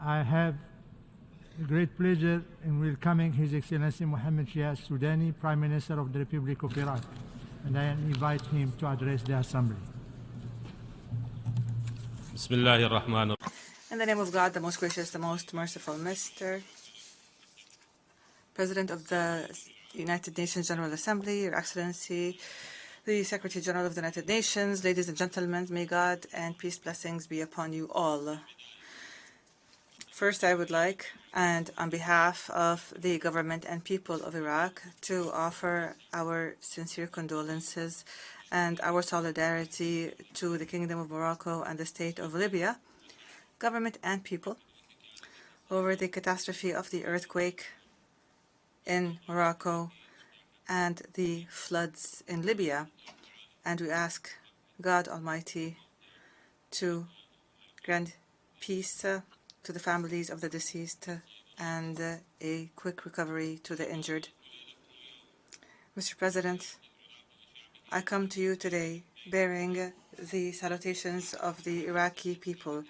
I have a great pleasure in welcoming His Excellency Mohammed Shia Al-Sudani, Prime Minister of the Republic of Iraq, and I invite him to address the Assembly. Bismillahir Rahmanir Rahim. In the name of God, the most gracious, the most merciful, Mr. President of the United Nations General Assembly, Your Excellency, the Secretary General of the United Nations, ladies and gentlemen, may God and peace blessings be upon you all. First, I would like, and on behalf of the government and people of Iraq, to offer our sincere condolences and our solidarity to the Kingdom of Morocco and the State of Libya, government and people, over the catastrophe of the earthquake in Morocco and the floods in Libya. And we ask God Almighty to grant peace to the families of the deceased and a quick recovery to the injured. Mr. President, I come to you today bearing the salutations of the Iraqi people.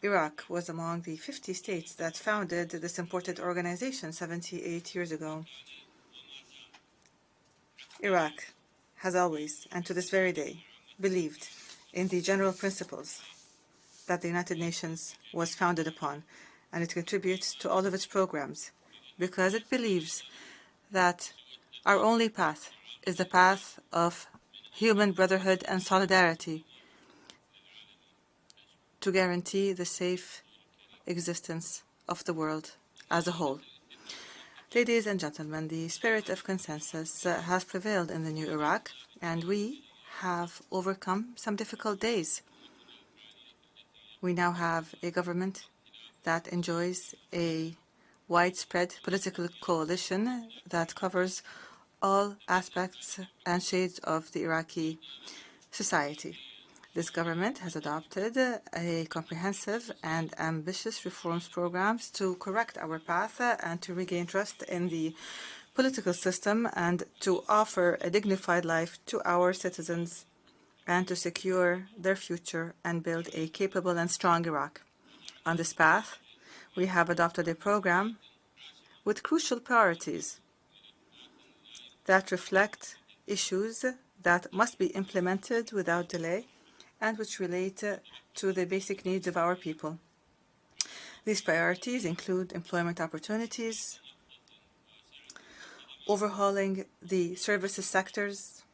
Iraq was among the 50 states that founded this important organization 78 years ago. Iraq has always, and to this very day, believed in the general principles that the United Nations was founded upon, and it contributes to all of its programs because it believes that our only path is the path of human brotherhood and solidarity to guarantee the safe existence of the world as a whole. Ladies and gentlemen, the spirit of consensus has prevailed in the new Iraq, and we have overcome some difficult days. We now have a government that enjoys a widespread political coalition that covers all aspects and shades of the Iraqi society. This government has adopted a comprehensive and ambitious reforms programs to correct our path and to regain trust in the political system and to offer a dignified life to our citizens and to secure their future and build a capable and strong Iraq. On this path, we have adopted a program with crucial priorities that reflect issues that must be implemented without delay and which relate to the basic needs of our people. These priorities include employment opportunities, overhauling the services sectors,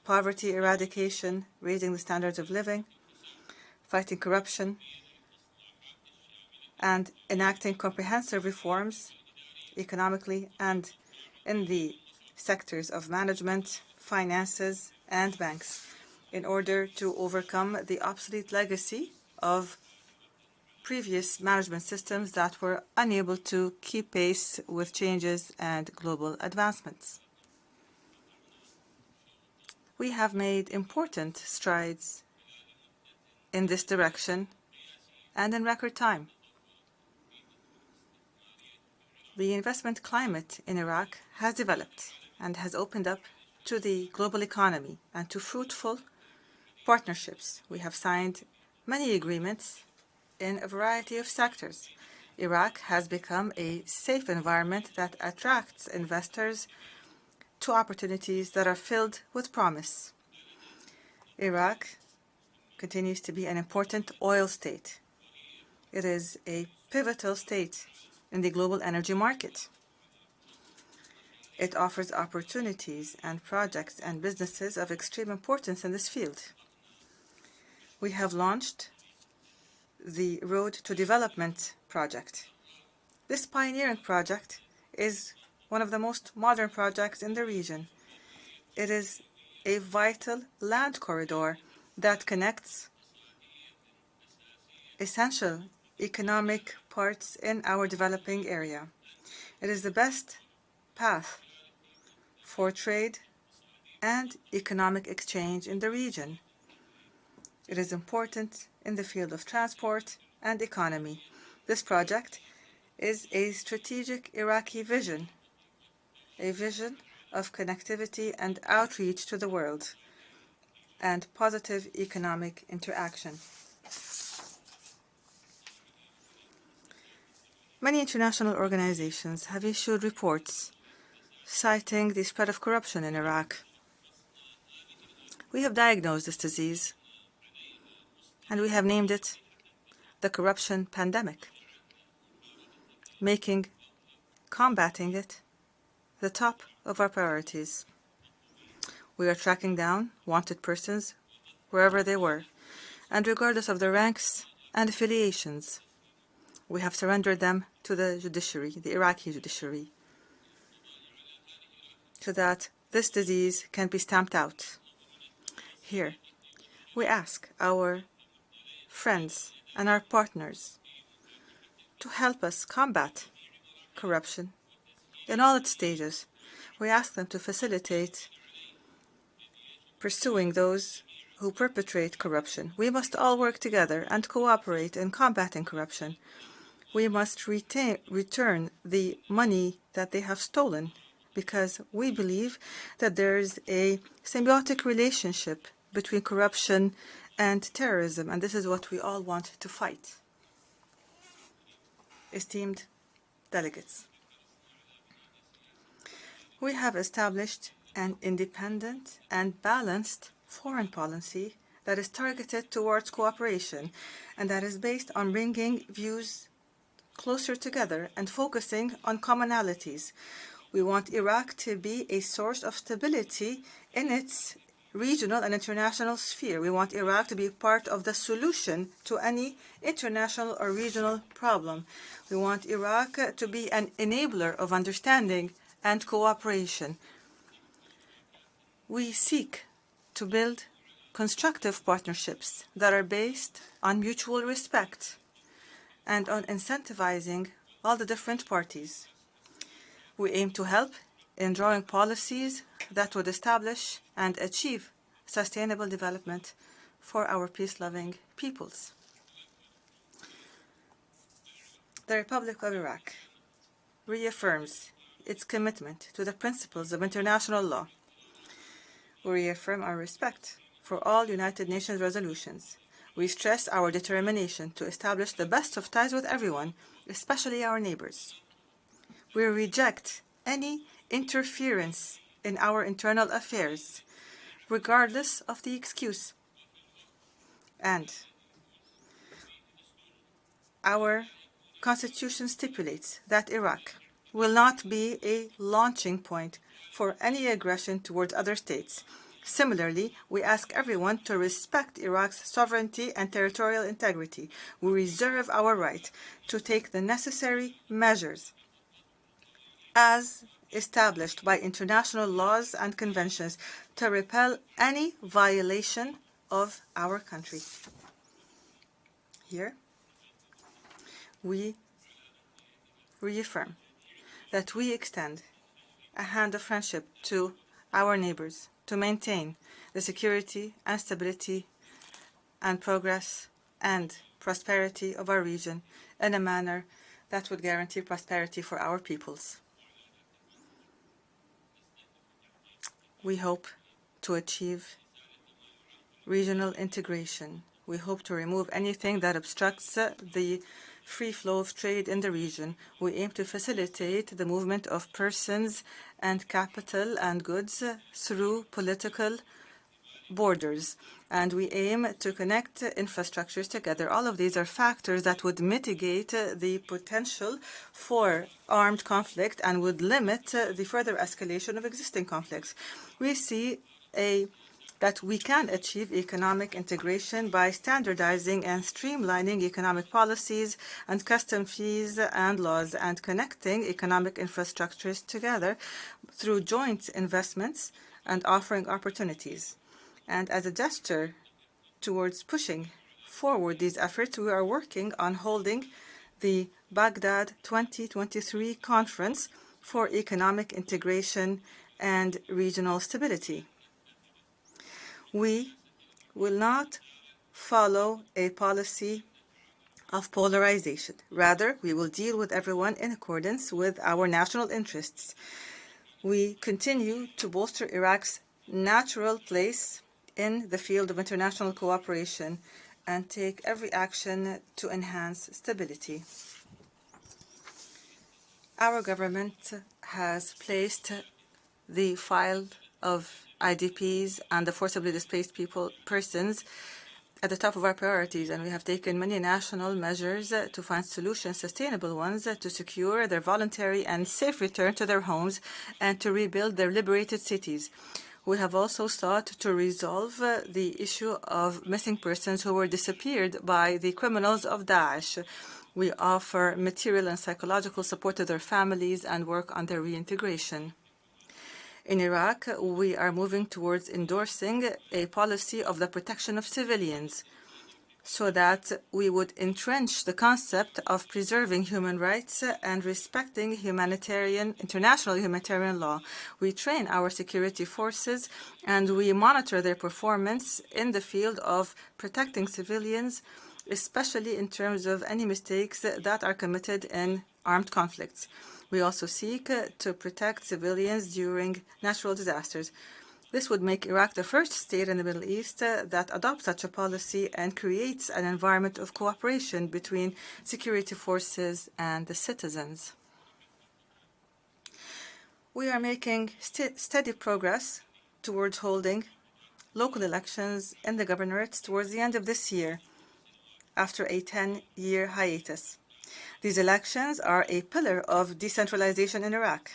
poverty eradication, raising the standards of living, fighting corruption, and enacting comprehensive reforms economically and in the sectors of management, finances, and banks, in order to overcome the obsolete legacy of previous management systems that were unable to keep pace with changes and global advancements. We have made important strides in this direction and in record time. The investment climate in Iraq has developed and has opened up to the global economy and to fruitful partnerships. We have signed many agreements in a variety of sectors. Iraq has become a safe environment that attracts investors to opportunities that are filled with promise. Iraq continues to be an important oil state. It is a pivotal state in the global energy market. It offers opportunities and projects and businesses of extreme importance in this field. We have launched the Road to Development project. This pioneering project is one of the most modern projects in the region. It is a vital land corridor that connects essential economic parts in our developing area. It is the best path for trade and economic exchange in the region. It is important in the field of transport and economy. This project is a strategic Iraqi vision, a vision of connectivity and outreach to the world, and positive economic interaction. Many international organizations have issued reports citing the spread of corruption in Iraq. We have diagnosed this disease, and we have named it the corruption pandemic, making combating it the top of our priorities. We are tracking down wanted persons wherever they were, and regardless of their ranks and affiliations. We have surrendered them to the judiciary, the Iraqi judiciary, so that this disease can be stamped out. Here, we ask our friends and our partners to help us combat corruption in all its stages. We ask them to facilitate pursuing those who perpetrate corruption. We must all work together and cooperate in combating corruption. We must return the money that they have stolen, because we believe that there is a symbiotic relationship between corruption and terrorism, and this is what we all want to fight. Esteemed delegates, we have established an independent and balanced foreign policy that is targeted towards cooperation and that is based on bringing views closer together and focusing on commonalities. We want Iraq to be a source of stability in its regional and international sphere. We want Iraq to be part of the solution to any international or regional problem. We want Iraq to be an enabler of understanding and cooperation. We seek to build constructive partnerships that are based on mutual respect and on incentivizing all the different parties. We aim to help in drawing policies that would establish and achieve sustainable development for our peace-loving peoples. The Republic of Iraq reaffirms its commitment to the principles of international law. We reaffirm our respect for all United Nations resolutions. We stress our determination to establish the best of ties with everyone, especially our neighbors. We reject any interference in our internal affairs, regardless of the excuse. And our Constitution stipulates that Iraq will not be a launching point for any aggression towards other states. Similarly, we ask everyone to respect Iraq's sovereignty and territorial integrity. We reserve our right to take the necessary measures as established by international laws and conventions to repel any violation of our country. Here, we reaffirm that we extend a hand of friendship to our neighbors to maintain the security and stability and progress and prosperity of our region in a manner that would guarantee prosperity for our peoples. We hope to achieve regional integration. We hope to remove anything that obstructs the free flow of trade in the region. We aim to facilitate the movement of persons and capital and goods through political borders, and we aim to connect infrastructures together. All of these are factors that would mitigate the potential for armed conflict and would limit the further escalation of existing conflicts. We see that we can achieve economic integration by standardizing and streamlining economic policies and custom fees and laws and connecting economic infrastructures together through joint investments and offering opportunities. And as a gesture towards pushing forward these efforts, we are working on holding the Baghdad 2023 Conference for Economic Integration and Regional Stability. We will not follow a policy of polarization. Rather, we will deal with everyone in accordance with our national interests. We continue to bolster Iraq's natural place in the field of international cooperation and take every action to enhance stability. Our government has placed the file of IDPs and the forcibly displaced persons at the top of our priorities, and we have taken many national measures to find solutions, sustainable ones, to secure their voluntary and safe return to their homes and to rebuild their liberated cities. We have also sought to resolve the issue of missing persons who were disappeared by the criminals of Daesh. We offer material and psychological support to their families and work on their reintegration. In Iraq, we are moving towards endorsing a policy of the protection of civilians so that we would entrench the concept of preserving human rights and respecting international humanitarian law. We train our security forces and we monitor their performance in the field of protecting civilians, especially in terms of any mistakes that are committed in armed conflicts. We also seek to protect civilians during natural disasters. This would make Iraq the first state in the Middle East that adopts such a policy and creates an environment of cooperation between security forces and the citizens. We are making steady progress towards holding local elections in the governorates towards the end of this year, after a 10-year hiatus. These elections are a pillar of decentralization in Iraq.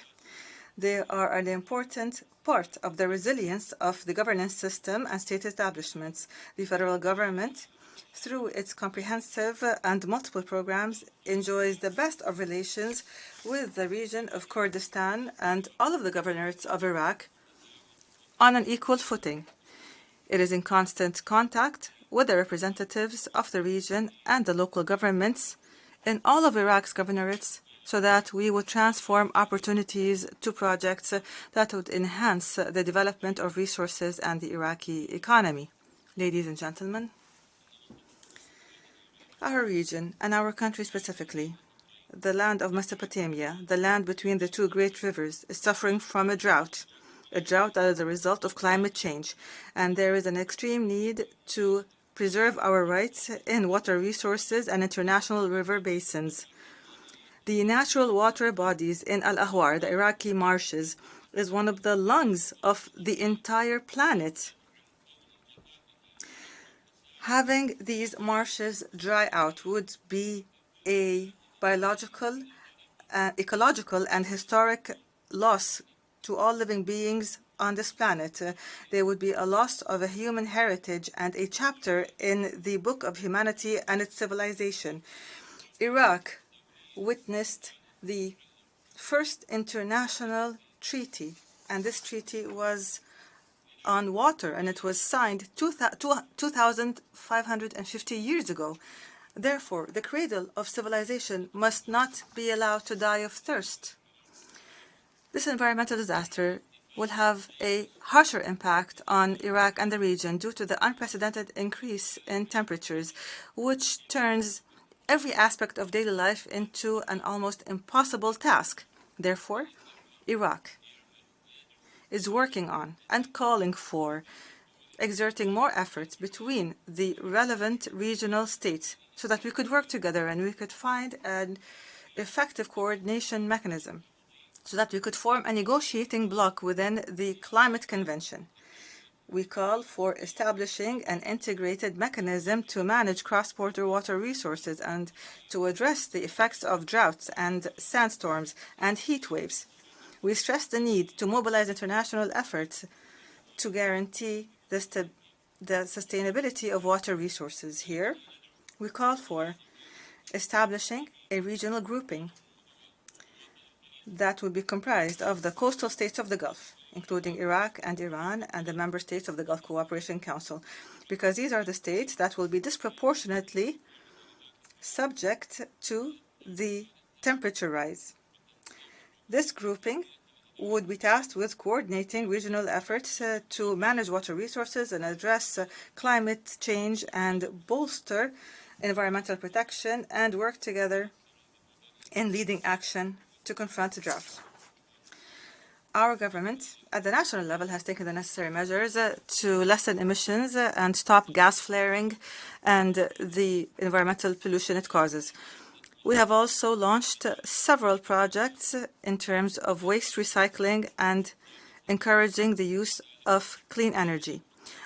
They are an important part of the resilience of the governance system and state establishments. The federal government, through its comprehensive and multiple programs, enjoys the best of relations with the region of Kurdistan and all of the governorates of Iraq on an equal footing. It is in constant contact with the representatives of the region and the local governments in all of Iraq's governorates so that we would transform opportunities to projects that would enhance the development of resources and the Iraqi economy. Ladies and gentlemen, our region and our country specifically, the land of Mesopotamia, the land between the two great rivers, is suffering from a drought that is a result of climate change, and there is an extreme need to preserve our rights in water resources and international river basins. The natural water bodies in Al-Ahwar, the Iraqi marshes, is one of the lungs of the entire planet. Having these marshes dry out would be a biological, ecological, and historic loss to all living beings on this planet. There would be a loss of a human heritage and a chapter in the book of humanity and its civilization. Iraq witnessed the first international treaty, and this treaty was on water, and it was signed 2,550 years ago. Therefore, the cradle of civilization must not be allowed to die of thirst. This environmental disaster will have a harsher impact on Iraq and the region due to the unprecedented increase in temperatures, which turns every aspect of daily life into an almost impossible task. Therefore, Iraq is working on and calling for exerting more efforts between the relevant regional states so that we could work together and we could find an effective coordination mechanism, so that we could form a negotiating bloc within the Climate Convention. We call for establishing an integrated mechanism to manage cross-border water resources and to address the effects of droughts and sandstorms and heat waves. We stress the need to mobilize international efforts to guarantee the sustainability of water resources. Here, we call for establishing a regional grouping that would be comprised of the coastal states of the Gulf, including Iraq and Iran and the member states of the Gulf Cooperation Council, because these are the states that will be disproportionately subject to the temperature rise. This grouping would be tasked with coordinating regional efforts to manage water resources and address climate change and bolster environmental protection and work together in leading action to confront the drought. Our government at the national level has taken the necessary measures to lessen emissions and stop gas flaring and the environmental pollution it causes. We have also launched several projects in terms of waste recycling and encouraging the use of clean energy.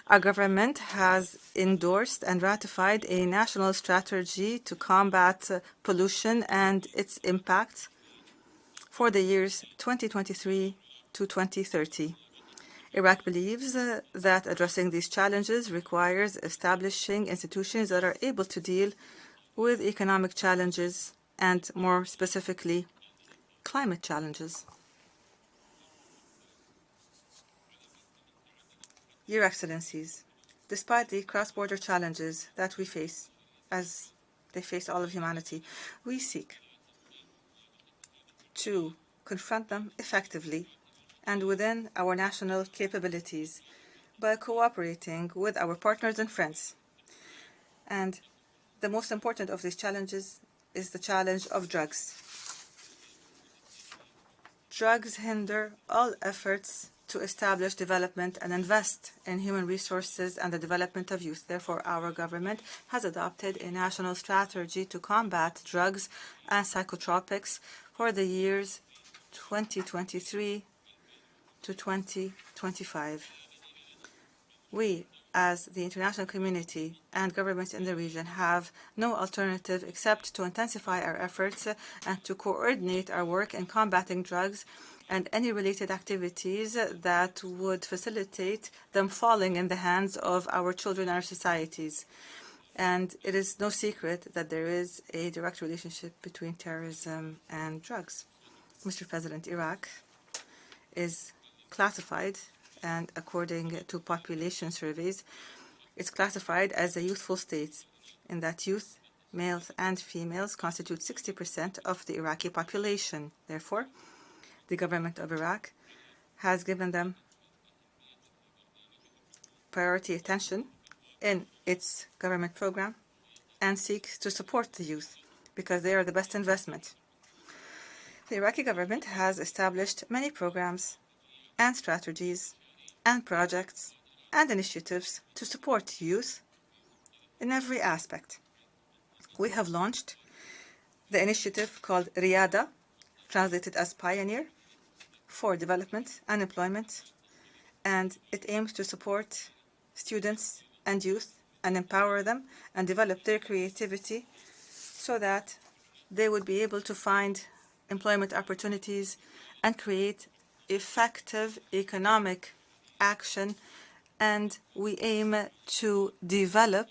Our government has endorsed and ratified a national strategy to combat pollution and its impacts for the years 2023 to 2030. Iraq believes that addressing these challenges requires establishing institutions that are able to deal with economic challenges and, more specifically, climate challenges. Your Excellencies, despite the cross-border challenges that we face, as they face all of humanity, we seek to confront them effectively and within our national capabilities by cooperating with our partners and friends. And the most important of these challenges is the challenge of drugs. Drugs hinder all efforts to establish development and invest in human resources and the development of youth. Therefore, our government has adopted a national strategy to combat drugs and psychotropics for the years 2023 to 2025. We, as the international community and governments in the region, have no alternative except to intensify our efforts and to coordinate our work in combating drugs and any related activities that would facilitate them falling in the hands of our children and our societies. And it is no secret that there is a direct relationship between terrorism and drugs. Mr. President, Iraq is classified, and according to population surveys, it's classified as a youthful state, in that youth, males and females, constitute 60% of the Iraqi population. Therefore, the government of Iraq has given them priority attention in its government program and seeks to support the youth because they are the best investment. The Iraqi government has established many programs and strategies and projects and initiatives to support youth in every aspect. We have launched the initiative called Riyada, translated as Pioneer, for development and employment, and it aims to support students and youth and empower them and develop their creativity so that they would be able to find employment opportunities and create effective economic action. And we aim to develop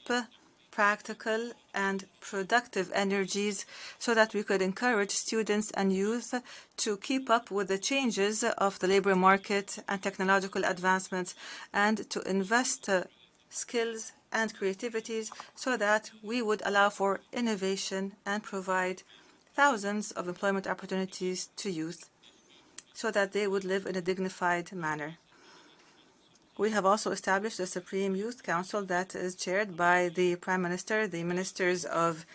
practical and productive energies so that we could encourage students and youth to keep up with the changes of the labor market and technological advancements and to invest skills and creativities so that we would allow for innovation and provide thousands of employment opportunities to youth so that they would live in a dignified manner. We have also established a Supreme Youth Council that is chaired by the Prime Minister, the Ministers of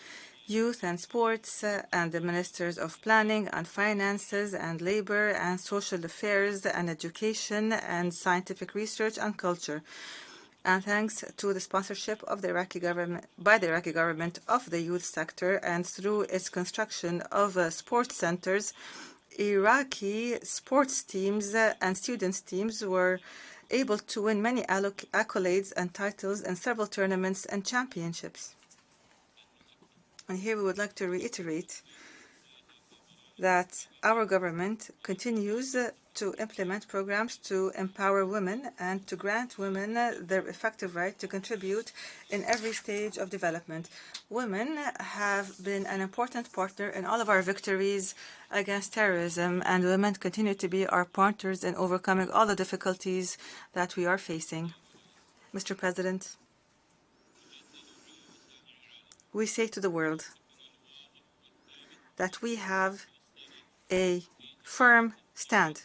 Youth and Sports, and the Ministers of Planning and Finances and Labor and Social Affairs and Education and Scientific Research and Culture. And thanks to the sponsorship of the Iraqi government, by the Iraqi government of the youth sector and through its construction of sports centers, Iraqi sports teams and students teams were able to win many accolades and titles in several tournaments and championships. And here we would like to reiterate that our government continues to implement programs to empower women and to grant women their effective right to contribute in every stage of development. Women have been an important partner in all of our victories against terrorism, and women continue to be our partners in overcoming all the difficulties that we are facing. Mr. President, we say to the world that we have a firm stand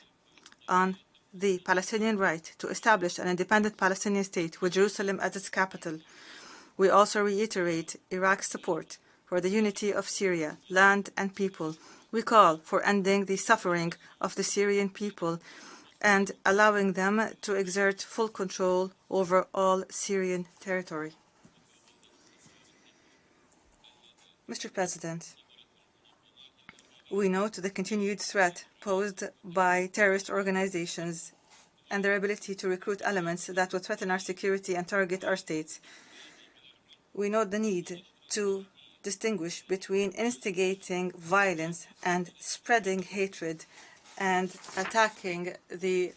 on the Palestinian right to establish an independent Palestinian state with Jerusalem as its capital. We also reiterate Iraq's support for the unity of Syria, land and people. We call for ending the suffering of the Syrian people and allowing them to exert full control over all Syrian territory. Mr. President, We note the continued threat posed by terrorist organizations and their ability to recruit elements that would threaten our security and target our states. We note the need to distinguish between instigating violence and spreading hatred and attacking the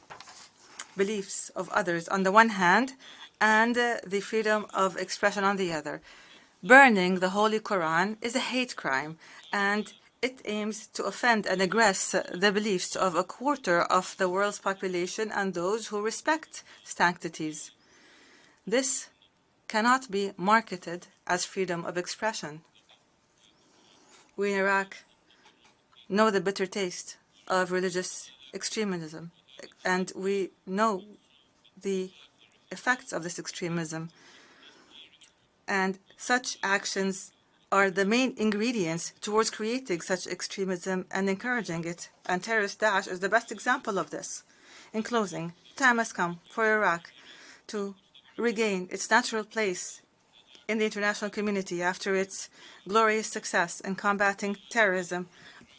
beliefs of others on the one hand and the freedom of expression on the other. Burning the Holy Quran is a hate crime, and it aims to offend and aggress the beliefs of a quarter of the world's population and those who respect sanctities. This cannot be marketed as freedom of expression. We in Iraq know the bitter taste of religious extremism, and we know the effects of this extremism. And such actions are the main ingredients towards creating such extremism and encouraging it. And terrorist Daesh is the best example of this. In closing, time has come for Iraq to regain its natural place in the international community after its glorious success in combating terrorism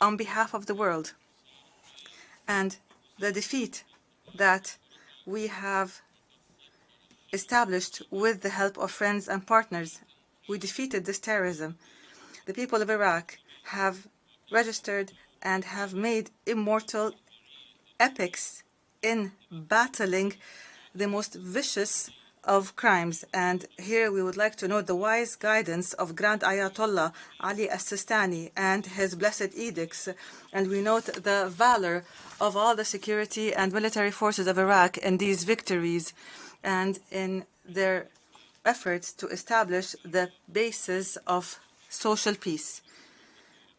on behalf of the world. And the defeat that we have established with the help of friends and partners, we defeated this terrorism. The people of Iraq have registered and have made immortal epics in battling the most vicious of crimes. And here we would like to note the wise guidance of Grand Ayatollah Ali Al-Sudani and his blessed edicts. And we note the valor of all the security and military forces of Iraq in these victories and in their efforts to establish the basis of social peace.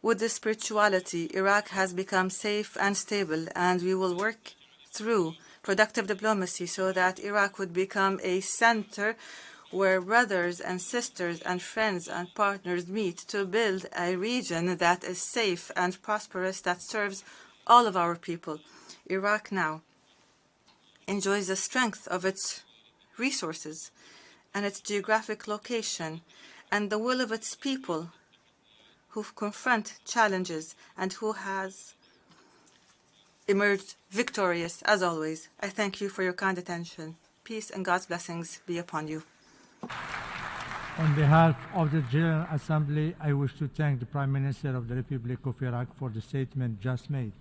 With this spirituality, Iraq has become safe and stable, and we will work through productive diplomacy so that Iraq would become a center where brothers and sisters and friends and partners meet to build a region that is safe and prosperous, that serves all of our people. Iraq now enjoys the strength of its resources and its geographic location and the will of its people who confront challenges and who has emerged victorious as always. I thank you for your kind attention. Peace and God's blessings be upon you. On behalf of the General Assembly, I wish to thank the Prime Minister of the Republic of Iraq for the statement just made.